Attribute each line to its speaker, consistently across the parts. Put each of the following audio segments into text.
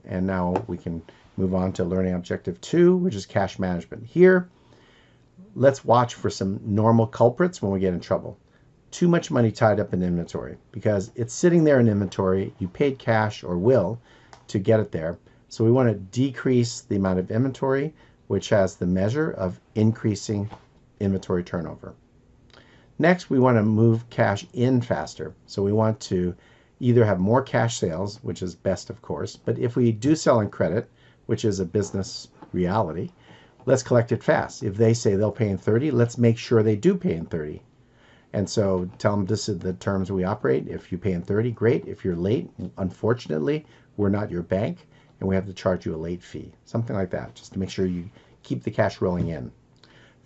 Speaker 1: and now we can move on to learning objective 2, which is cash management. Here, let's watch for some normal culprits when we get in trouble. Too much money tied up in inventory, because it's sitting there in inventory. You paid cash or will to get it there. So we want to decrease the amount of inventory, which has the measure of increasing inventory turnover. Next, we want to move cash in faster. So we want to either have more cash sales, which is best, of course, but if we do sell on credit, which is a business reality, let's collect it fast. If they say they'll pay in 30, let's make sure they do pay in 30. And so tell them this is the terms we operate. If you pay in 30, great. If you're late, unfortunately, we're not your bank, and we have to charge you a late fee. Something like that, just to make sure you keep the cash rolling in.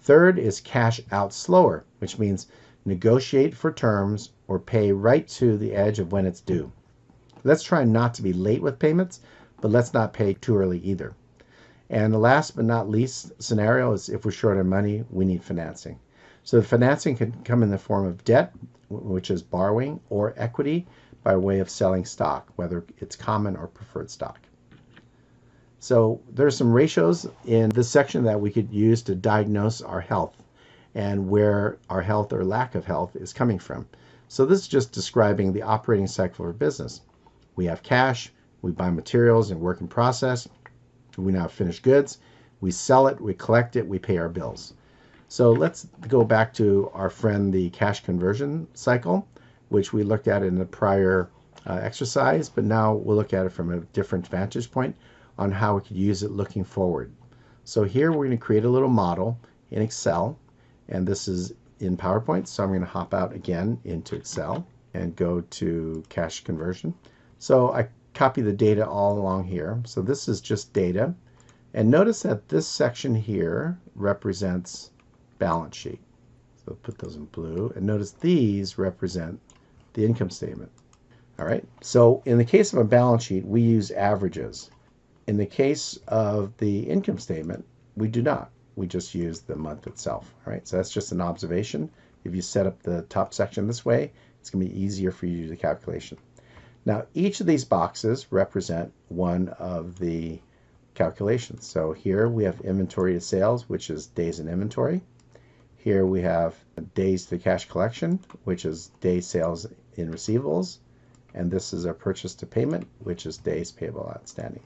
Speaker 1: Third is cash out slower, which means negotiate for terms or pay right to the edge of when it's due. Let's try not to be late with payments, but let's not pay too early either. And the last but not least scenario is if we're short on money, we need financing. So the financing can come in the form of debt, which is borrowing, or equity by way of selling stock, whether it's common or preferred stock. So there's some ratios in this section that we could use to diagnose our health and where our health or lack of health is coming from. So this is just describing the operating cycle of a business. We have cash, we buy materials and work in process, we now have finished goods, we sell it, we collect it, we pay our bills. So let's go back to our friend, the cash conversion cycle, which we looked at in the prior exercise, but now we'll look at it from a different vantage point on how we could use it looking forward. So here we're going to create a little model in Excel, and this is in PowerPoint, so I'm going to hop out again into Excel and go to cash conversion. So I copy the data all along here. So this is just data, and notice that this section here represents balance sheet. So put those in blue, and notice these represent the income statement. All right, so in the case of a balance sheet, we use averages. In the case of the income statement, we do not. We just use the month itself. All right, so that's just an observation. If you set up the top section this way, it's going to be easier for you to do the calculation. Now, each of these boxes represent one of the calculations. So here we have inventory to sales, which is days in inventory. Here we have days to cash collection, which is days sales in receivables. And this is our purchase to payment, which is days payable outstanding.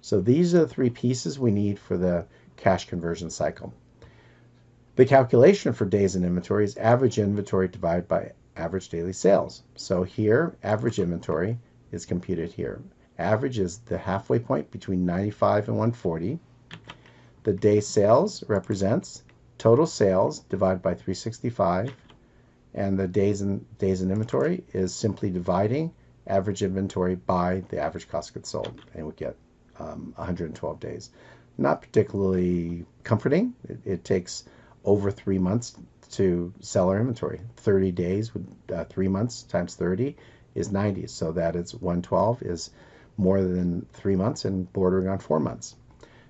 Speaker 1: So these are the three pieces we need for the cash conversion cycle. The calculation for days in inventory is average inventory divided by average daily sales. So here, average inventory is computed here. Average is the halfway point between 95 and 140. The day sales represents total sales divided by 365, and the days in inventory is simply dividing average inventory by the average cost of goods sold, and we get 112 days. Not particularly comforting. It takes over 3 months to sell our inventory. 30 days with 3 months times 30 is 90, so that is 112 is more than 3 months and bordering on 4 months.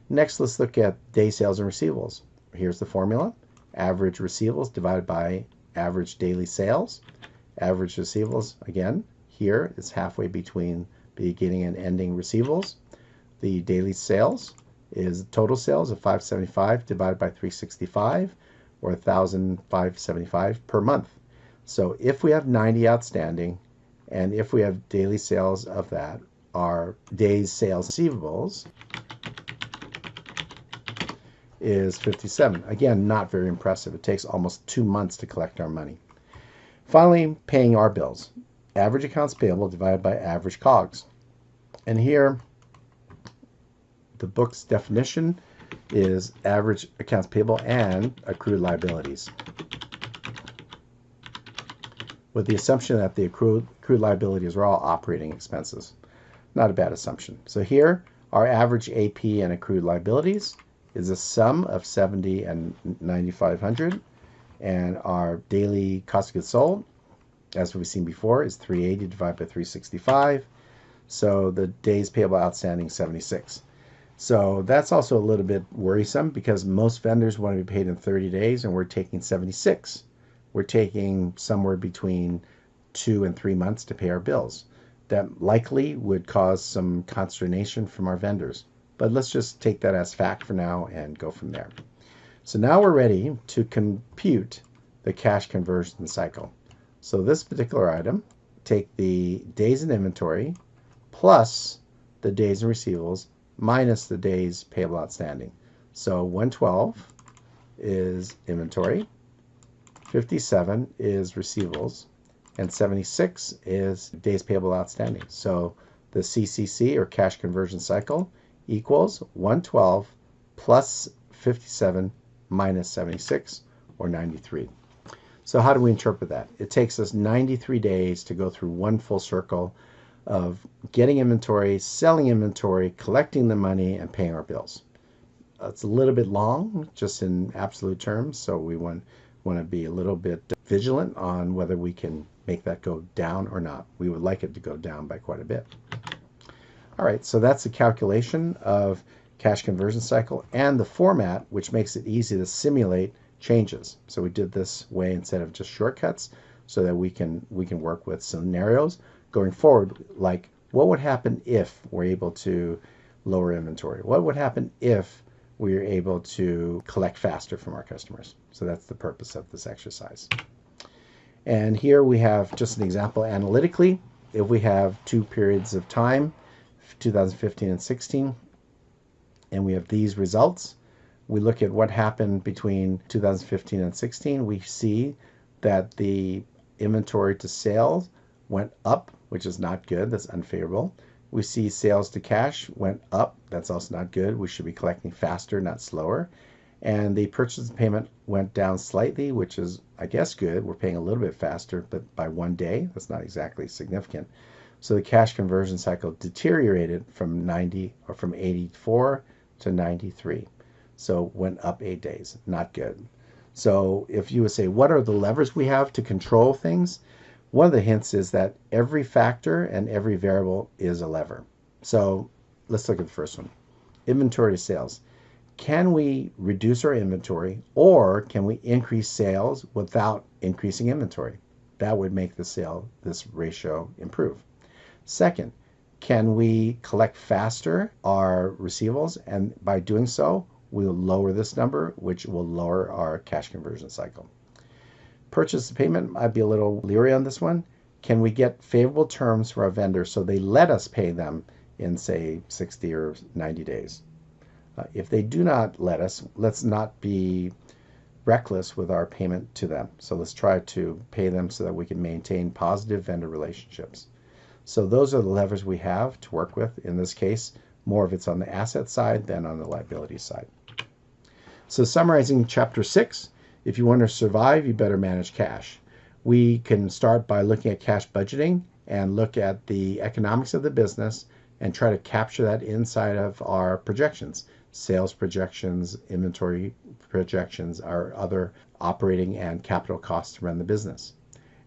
Speaker 1: Next, let's look at day sales and receivables. Here's the formula. Average receivables divided by average daily sales. Average receivables, again, here is halfway between beginning and ending receivables. The daily sales is total sales of 575 divided by 365, or 1,575 per month. So if we have 90 outstanding, and if we have daily sales of that, our days sales receivables is 57. Again, not very impressive. It takes almost 2 months to collect our money. Finally, paying our bills. Average accounts payable divided by average COGS. And here, the book's definition is average accounts payable and accrued liabilities, with the assumption that the accrued liabilities are all operating expenses. Not a bad assumption. So here, our average AP and accrued liabilities is a sum of 70 and 9,500, and our daily cost of goods sold, as we've seen before, is 380 divided by 365. So the days payable outstanding 76. So that's also a little bit worrisome because most vendors want to be paid in 30 days and we're taking 76. We're taking somewhere between 2 and 3 months to pay our bills. that likely would cause some consternation from our vendors. But let's just take that as fact for now and go from there. So now we're ready to compute the cash conversion cycle. So this particular item, take the days in inventory plus the days in receivables minus the days payable outstanding. So 112 is inventory, 57 is receivables, and 76 is days payable outstanding. So the CCC, or cash conversion cycle, equals 112 plus 57 minus 76, or 93. So how do we interpret that? It takes us 93 days to go through one full circle of getting inventory, selling inventory, collecting the money, and paying our bills. It's a little bit long, just in absolute terms, so we want to be a little bit vigilant on whether we can make that go down or not. We would like it to go down by quite a bit. All right, so that's the calculation of cash conversion cycle and the format, which makes it easy to simulate changes. So we did this way instead of just shortcuts, so that we can work with scenarios going forward, like what would happen if we're able to lower inventory? What would happen if we are able to collect faster from our customers? So that's the purpose of this exercise. And here we have just an example analytically. If we have two periods of time, 2015 and 16, and we have these results, we look at what happened between 2015 and 16, we see that the inventory to sales went up, which is not good. That's unfavorable. We see sales to cash went up. That's also not good. We should be collecting faster, not slower. And the purchase payment went down slightly, which is, I guess, good. We're paying a little bit faster, but by 1 day. That's not exactly significant. So the cash conversion cycle deteriorated from 84 to 93. So went up 8 days. Not good. So if you would say, what are the levers we have to control things? One of the hints is that every factor and every variable is a lever. So let's look at the first one. Inventory to sales. Can we reduce our inventory, or can we increase sales without increasing inventory? That would make this ratio improve. Second, can we collect faster our receivables? And by doing so, we'll lower this number, which will lower our cash conversion cycle. Purchase payment, I'd be a little leery on this one. Can we get favorable terms for our vendors so they let us pay them in, say, 60 or 90 days? If they do not let us, let's not be reckless with our payment to them. So let's try to pay them so that we can maintain positive vendor relationships. So those are the levers we have to work with. In this case, more of it's on the asset side than on the liability side. So summarizing Chapter 6, if you want to survive, you better manage cash. We can start by looking at cash budgeting and look at the economics of the business and try to capture that inside of our projections. Sales projections, inventory projections, our other operating and capital costs to run the business.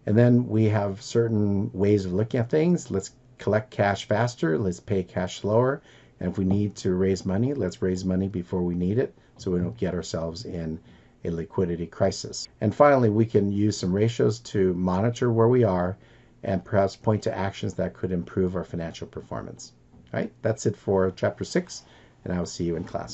Speaker 1: And then we have certain ways of looking at things. Let's collect cash faster. Let's pay cash slower. And if we need to raise money, let's raise money before we need it so we don't get ourselves in a liquidity crisis. And finally, we can use some ratios to monitor where we are and perhaps point to actions that could improve our financial performance. All right, that's it for Chapter 6, and I will see you in class.